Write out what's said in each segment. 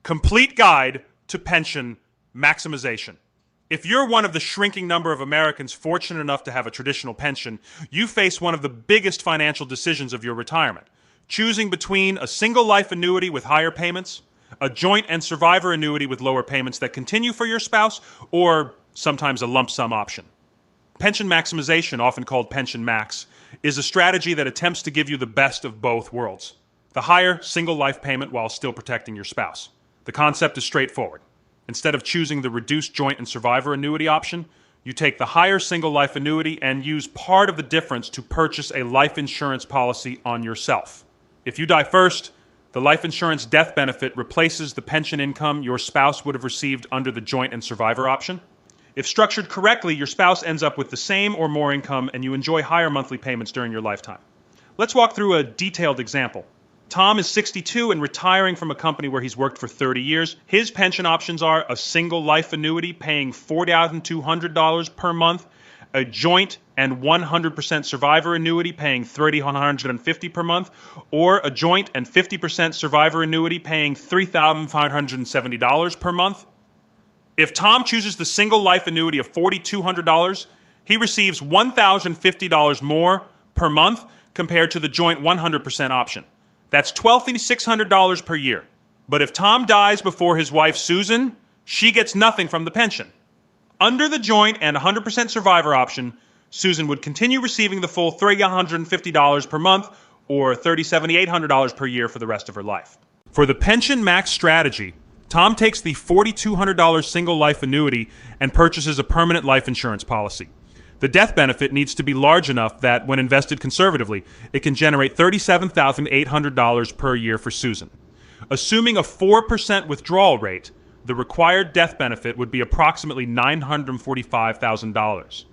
Complete Guide to Pension Maximization. If you're one of the shrinking number of Americans fortunate enough to have a traditional pension, you face one of the biggest financial decisions of your retirement. Choosing between a single life annuity with higher payments, a joint and survivor annuity with lower payments that continue for your spouse, or sometimes a lump sum option. Pension maximization, often called Pension Max, is a strategy that attempts to give you the best of both worlds. The higher single life payment while still protecting your spouse. The concept is straightforward. Instead of choosing the reduced joint and survivor annuity option, you take the higher single life annuity and use part of the difference to purchase a life insurance policy on yourself. If you die first, the life insurance death benefit replaces the pension income your spouse would have received under the joint and survivor option. If structured correctly, your spouse ends up with the same or more income and you enjoy higher monthly payments during your lifetime. Let's walk through a detailed example. Tom is 62 and retiring from a company where he's worked for 30 years. His pension options are a single life annuity paying $4,200 per month, a joint and 100% survivor annuity paying $3,150 per month, or a joint and 50% survivor annuity paying $3,570 per month. If Tom chooses the single life annuity of $4,200, he receives $1,050 more per month compared to the joint 100% option. That's $12,600 per year. But if Tom dies before his wife Susan, she gets nothing from the pension. Under the joint and 100% survivor option, Susan would continue receiving the full $350 per month or $3,800 per year for the rest of her life. For the Pension Max strategy, Tom takes the $4,200 single life annuity and purchases a permanent life insurance policy. The death benefit needs to be large enough that, when invested conservatively, it can generate $37,800 per year for Susan. Assuming a 4% withdrawal rate, the required death benefit would be approximately $945,000.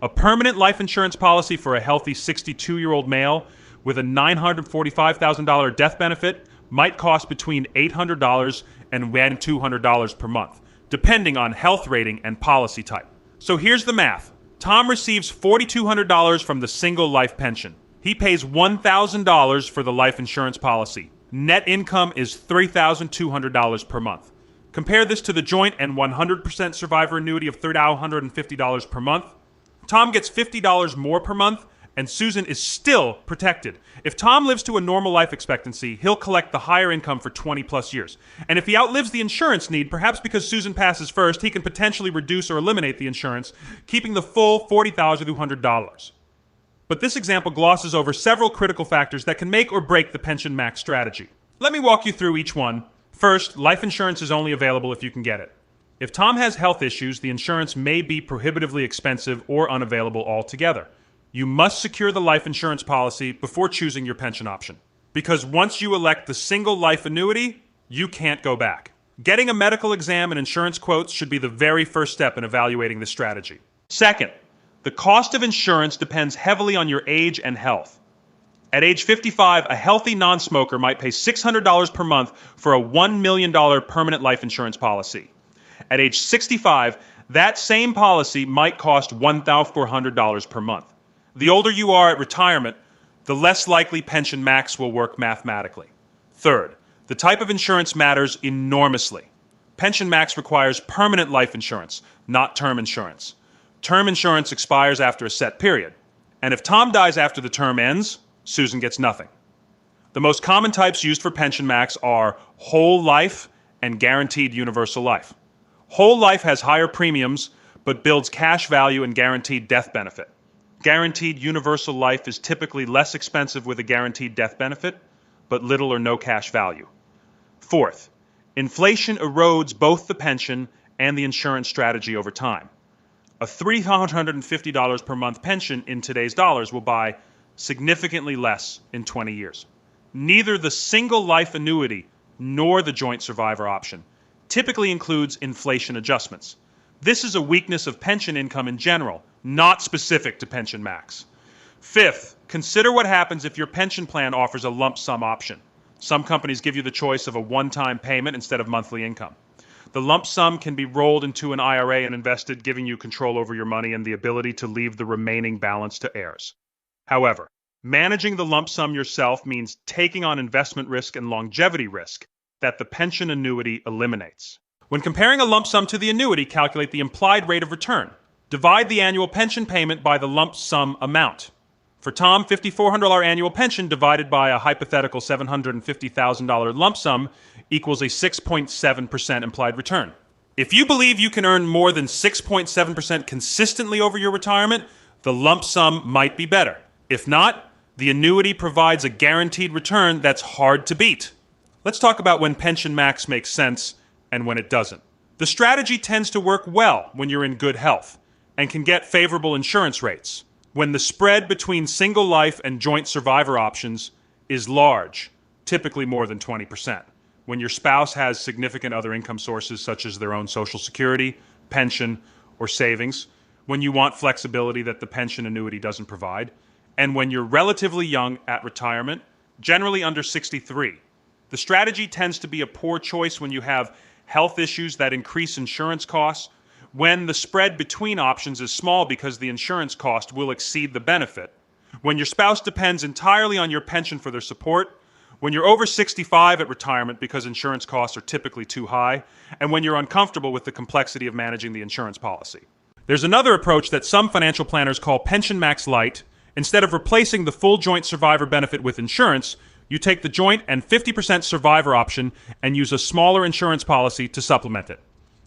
A permanent life insurance policy for a healthy 62-year-old male with a $945,000 death benefit might cost between $800 and $200 per month, depending on health rating and policy type. So here's the math. Tom receives $4,200 from the single life pension. He pays $1,000 for the life insurance policy. Net income is $3,200 per month. Compare this to the joint and 100% survivor annuity of $3,150 per month. Tom gets $50 more per month, and Susan is still protected. If Tom lives to a normal life expectancy, he'll collect the higher income for 20 plus years. And if he outlives the insurance need, perhaps because Susan passes first, he can potentially reduce or eliminate the insurance, keeping the full $40,200. But this example glosses over several critical factors that can make or break the Pension Max strategy. Let me walk you through each one. First, life insurance is only available if you can get it. If Tom has health issues, the insurance may be prohibitively expensive or unavailable altogether. You must secure the life insurance policy before choosing your pension option. Because once you elect the single life annuity, you can't go back. Getting a medical exam and insurance quotes should be the very first step in evaluating this strategy. Second, the cost of insurance depends heavily on your age and health. At age 55, a healthy non-smoker might pay $600 per month for a $1 million permanent life insurance policy. At age 65, that same policy might cost $1,400 per month. The older you are at retirement, the less likely Pension Max will work mathematically. Third, the type of insurance matters enormously. Pension Max requires permanent life insurance, not term insurance. Term insurance expires after a set period. And if Tom dies after the term ends, Susan gets nothing. The most common types used for Pension Max are whole life and guaranteed universal life. Whole life has higher premiums, but builds cash value and guaranteed death benefit. Guaranteed universal life is typically less expensive with a guaranteed death benefit, but little or no cash value. Fourth, inflation erodes both the pension and the insurance strategy over time. A $350 per month pension in today's dollars will buy significantly less in 20 years. Neither the single life annuity nor the joint survivor option typically includes inflation adjustments. This is a weakness of pension income in general, not specific to Pension Max. Fifth, consider what happens if your pension plan offers a lump sum option. Some companies give you the choice of a one-time payment instead of monthly income. The lump sum can be rolled into an IRA and invested, giving you control over your money and the ability to leave the remaining balance to heirs. However, managing the lump sum yourself means taking on investment risk and longevity risk, that the pension annuity eliminates. When comparing a lump sum to the annuity, calculate the implied rate of return. Divide the annual pension payment by the lump sum amount. For Tom, $5,400 annual pension divided by a hypothetical $750,000 lump sum equals a 6.7% implied return. If you believe you can earn more than 6.7% consistently over your retirement, the lump sum might be better. If not, the annuity provides a guaranteed return that's hard to beat. Let's talk about when Pension Max makes sense and when it doesn't. The strategy tends to work well when you're in good health and can get favorable insurance rates. When the spread between single life and joint survivor options is large, typically more than 20%. When your spouse has significant other income sources such as their own Social Security, pension, or savings, when you want flexibility that the pension annuity doesn't provide, and when you're relatively young at retirement, generally under 63. The strategy tends to be a poor choice when you have health issues that increase insurance costs, when the spread between options is small because the insurance cost will exceed the benefit, when your spouse depends entirely on your pension for their support, when you're over 65 at retirement because insurance costs are typically too high, and when you're uncomfortable with the complexity of managing the insurance policy. There's another approach that some financial planners call Pension Max Lite. Instead of replacing the full joint survivor benefit with insurance, you take the joint and 50% survivor option and use a smaller insurance policy to supplement it.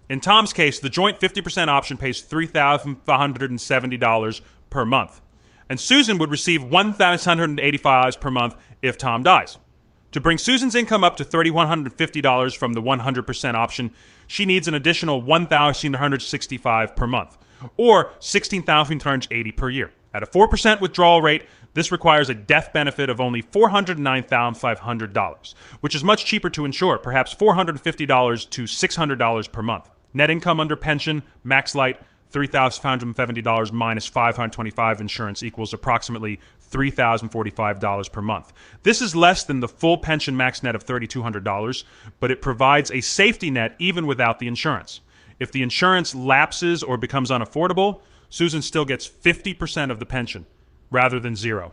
In Tom's case, the joint 50% option pays $3,570 per month, and Susan would receive $1,185 per month if Tom dies. To bring Susan's income up to $3,150 from the 100% option, she needs an additional $1,165 per month, or $16,380 per year. At a 4% withdrawal rate, this requires a death benefit of only $409,500, which is much cheaper to insure, perhaps $450 to $600 per month. Net income under pension, Max Lite, $3,570 minus $525 insurance equals approximately $3,045 per month. This is less than the full pension max net of $3,200, but it provides a safety net even without the insurance. If the insurance lapses or becomes unaffordable, Susan still gets 50% of the pension, rather than zero.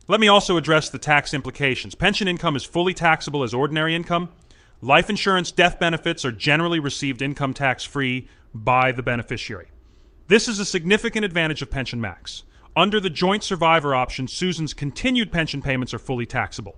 Let me also address the tax implications. Pension income is fully taxable as ordinary income. Life insurance death benefits are generally received income tax-free by the beneficiary. This is a significant advantage of Pension Max. Under the joint survivor option, Susan's continued pension payments are fully taxable.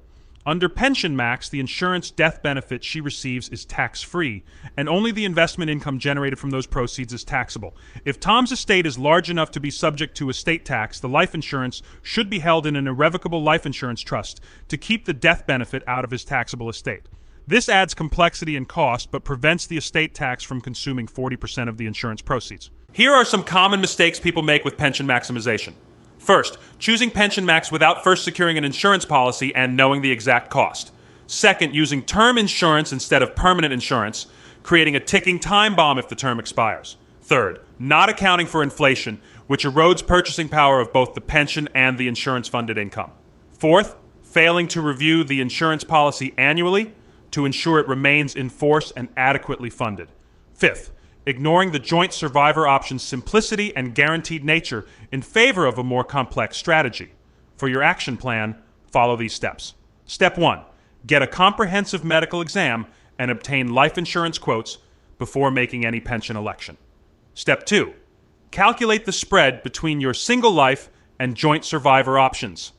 Under Pension Max, the insurance death benefit she receives is tax-free, and only the investment income generated from those proceeds is taxable. If Tom's estate is large enough to be subject to estate tax, the life insurance should be held in an irrevocable life insurance trust to keep the death benefit out of his taxable estate. This adds complexity and cost, but prevents the estate tax from consuming 40% of the insurance proceeds. Here are some common mistakes people make with pension maximization. First, choosing Pension Max without first securing an insurance policy and knowing the exact cost. Second, using term insurance instead of permanent insurance, creating a ticking time bomb if the term expires. Third, not accounting for inflation, which erodes purchasing power of both the pension and the insurance-funded income. Fourth, failing to review the insurance policy annually to ensure it remains in force and adequately funded. Fifth, ignoring the joint survivor option's simplicity and guaranteed nature in favor of a more complex strategy. For your action plan, follow these steps. Step 1. Get a comprehensive medical exam and obtain life insurance quotes before making any pension election. Step 2. Calculate the spread between your single life and joint survivor options.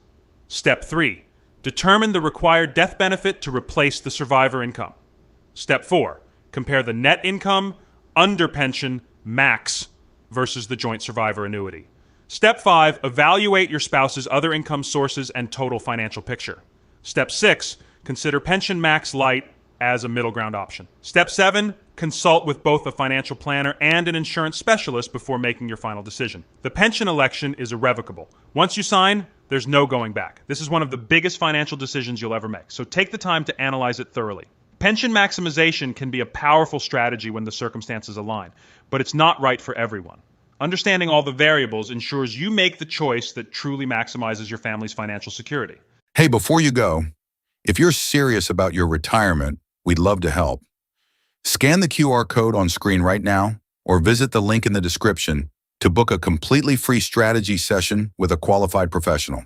Step 3. Determine the required death benefit to replace the survivor income. Step 4. Compare the net income under pension max versus the joint survivor annuity. Step 5, evaluate your spouse's other income sources and total financial picture. Step 6, consider Pension Max Lite as a middle ground option. Step 7, consult with both a financial planner and an insurance specialist before making your final decision. The pension election is irrevocable. Once you sign, there's no going back. This is one of the biggest financial decisions you'll ever make, so take the time to analyze it thoroughly. Pension maximization can be a powerful strategy when the circumstances align, but it's not right for everyone. Understanding all the variables ensures you make the choice that truly maximizes your family's financial security. Hey, before you go, if you're serious about your retirement, we'd love to help. Scan the QR code on screen right now or visit the link in the description to book a completely free strategy session with a qualified professional.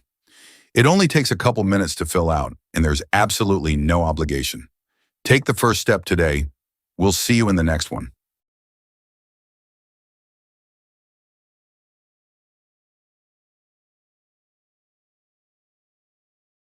It only takes a couple minutes to fill out, and there's absolutely no obligation. Take the first step today. We'll see you in the next one.